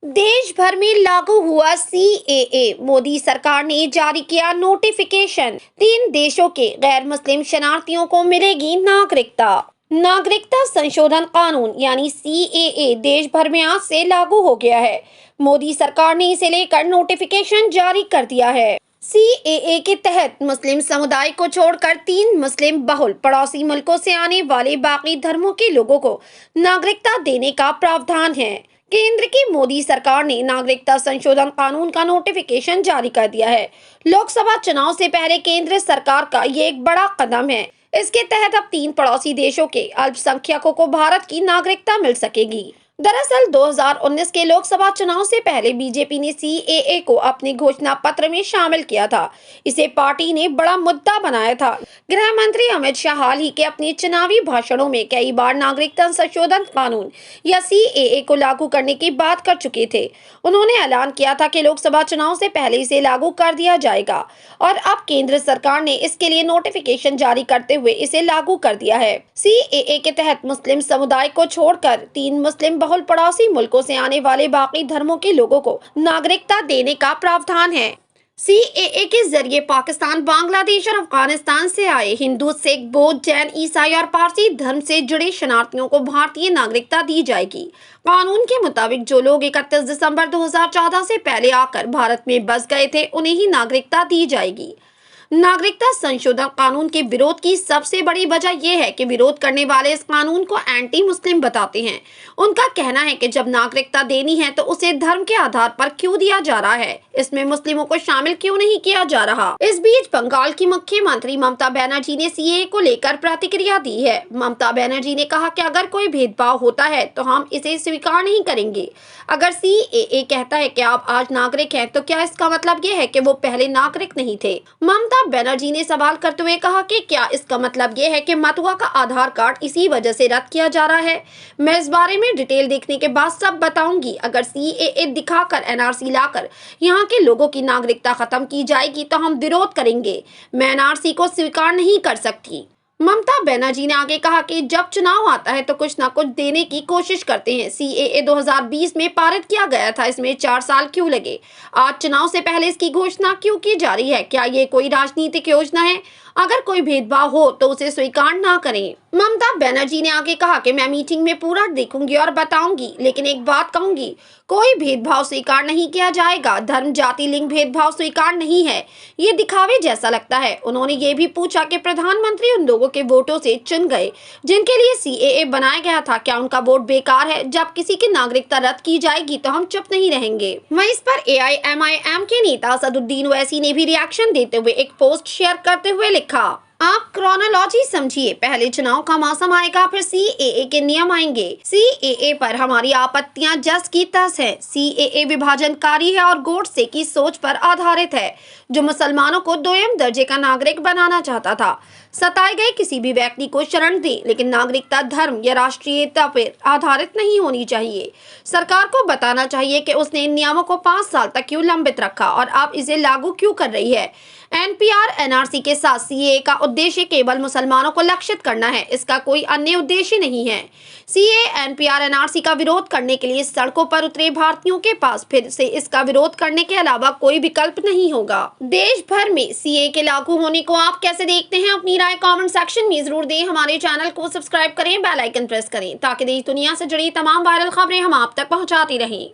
देश भर में लागू हुआ सीएए। मोदी सरकार ने जारी किया नोटिफिकेशन। 3 देशों के गैर मुस्लिम शरणार्थियों को मिलेगी नागरिकता। नागरिकता संशोधन कानून यानी सीएए देश भर में आज से लागू हो गया है। मोदी सरकार ने इसे लेकर नोटिफिकेशन जारी कर दिया है। सीएए के तहत मुस्लिम समुदाय को छोड़कर 3 मुस्लिम बहुल पड़ोसी मुल्कों से आने वाले बाकी धर्मों के लोगों को नागरिकता देने का प्रावधान है। केंद्र की मोदी सरकार ने नागरिकता संशोधन कानून का नोटिफिकेशन जारी कर दिया है। लोकसभा चुनाव से पहले केंद्र सरकार का ये एक बड़ा कदम है। इसके तहत अब 3 पड़ोसी देशों के अल्पसंख्यकों को भारत की नागरिकता मिल सकेगी। दरअसल 2019 के लोकसभा चुनाव से पहले बीजेपी ने सीएए को अपने घोषणा पत्र में शामिल किया था। इसे पार्टी ने बड़ा मुद्दा बनाया था। गृह मंत्री अमित शाह हाल ही के अपने चुनावी भाषणों में कई बार नागरिकता संशोधन कानून या सीएए को लागू करने की बात कर चुके थे। उन्होंने ऐलान किया था कि लोकसभा चुनाव से पहले इसे लागू कर दिया जाएगा और अब केंद्र सरकार ने इसके लिए नोटिफिकेशन जारी करते हुए इसे लागू कर दिया है। सीएए के तहत मुस्लिम समुदाय को छोड़कर 3 मुस्लिम बहुल पड़ोसी मुल्कों से आने वाले बाकी धर्मों के लोगों को नागरिकता देने का प्रावधान है। सीएए के जरिए पाकिस्तान, बांग्लादेश और अफगानिस्तान से आए हिंदू, सिख, बौद्ध, जैन, ईसाई और पारसी धर्म से जुड़े शरणार्थियों को भारतीय नागरिकता दी जाएगी। कानून के मुताबिक जो लोग 31 दिसंबर 2014 से पहले आकर भारत में बस गए थे, उन्हें ही नागरिकता दी जाएगी। नागरिकता संशोधन कानून के विरोध की सबसे बड़ी वजह यह है कि विरोध करने वाले इस कानून को एंटी मुस्लिम बताते हैं। उनका कहना है कि जब नागरिकता देनी है तो उसे धर्म के आधार पर क्यों दिया जा रहा है, इसमें मुस्लिमों को शामिल क्यों नहीं किया जा रहा। इस बीच बंगाल की मुख्यमंत्री ममता बनर्जी ने सीएए को लेकर प्रतिक्रिया दी है। ममता बनर्जी ने कहा कि अगर कोई भेदभाव होता है तो हम इसे स्वीकार नहीं करेंगे। अगर सीएए कहता है कि आप आज नागरिक हैं, तो क्या इसका मतलब ये है कि वो पहले नागरिक नहीं थे। ममता बनर्जी ने सवाल करते हुए कहा कि क्या इसका मतलब ये है कि मथुरा का आधार कार्ड इसी वजह से रद्द किया जा रहा है। मैं इस बारे में डिटेल देखने के बाद सब बताऊंगी। अगर सीएए दिखाकर एनआरसी लाकर यहाँ के लोगों की नागरिकता खत्म की जाएगी तो हम विरोध करेंगे। मैं एनआरसी को स्वीकार नहीं कर सकती। ममता बनर्जी ने आगे कहा कि जब चुनाव आता है तो कुछ ना कुछ देने की कोशिश करते हैं। सीएए 2020 में पारित किया गया था, इसमें 4 साल क्यों लगे। आज चुनाव से पहले इसकी घोषणा क्यों की जा रही है। क्या ये कोई राजनीतिक योजना है। अगर कोई भेदभाव हो तो उसे स्वीकार ना करें। ममता बनर्जी ने आगे कहा कि मैं मीटिंग में पूरा देखूंगी और बताऊंगी, लेकिन एक बात कहूंगी, कोई भेदभाव स्वीकार नहीं किया जाएगा। धर्म, जाति, लिंग भेदभाव स्वीकार नहीं है। ये दिखावे जैसा लगता है। उन्होंने ये भी पूछा कि प्रधानमंत्री उन लोगों के वोटों से चुन गए जिनके लिए सीएए बनाया गया था, क्या उनका वोट बेकार है। जब किसी की नागरिकता रद्द की जाएगी तो हम चुप नहीं रहेंगे। वहीं इस पर एआईएमआईएम के नेता असदुद्दीन ओवैसी ने भी रिएक्शन देते हुए एक पोस्ट शेयर करते हुए लिखा, आप क्रोनोलॉजी समझिए। पहले चुनाव का मौसम आएगा, फिर सीएए के नियम आएंगे। सीएए पर हमारी आपत्तियां जस की तस है। सीएए विभाजनकारी है और गोडसे की सोच पर आधारित है, जो मुसलमानों को दोयम दर्जे का नागरिक बनाना चाहता था। सताए गए किसी भी व्यक्ति को शरण दे, लेकिन नागरिकता धर्म या राष्ट्रीयता पर आधारित नहीं होनी चाहिए। सरकार को बताना चाहिए कि उसने इन नियमों को 5 साल तक क्यों लंबित रखा और अब इसे लागू क्यों कर रही है। एनपीआर एनआरसी के साथ सीएए का उद्देश्य केवल मुसलमानों को लक्षित करना है, इसका कोई अन्य उद्देश्य नहीं है। सीएए एनपीआर एनआरसी का विरोध करने के लिए सड़कों पर उतरे भारतीयों के पास फिर से इसका विरोध करने के अलावा कोई विकल्प नहीं होगा। देश भर में सीएए के लागू होने को आप कैसे देखते हैं, अपनी राय कमेंट सेक्शन में जरूर दें। हमारे चैनल को सब्सक्राइब करें, बेल आइकन प्रेस करें ताकि देश दुनिया से जुड़ी तमाम वायरल खबरें हम आप तक पहुंचाते रहें।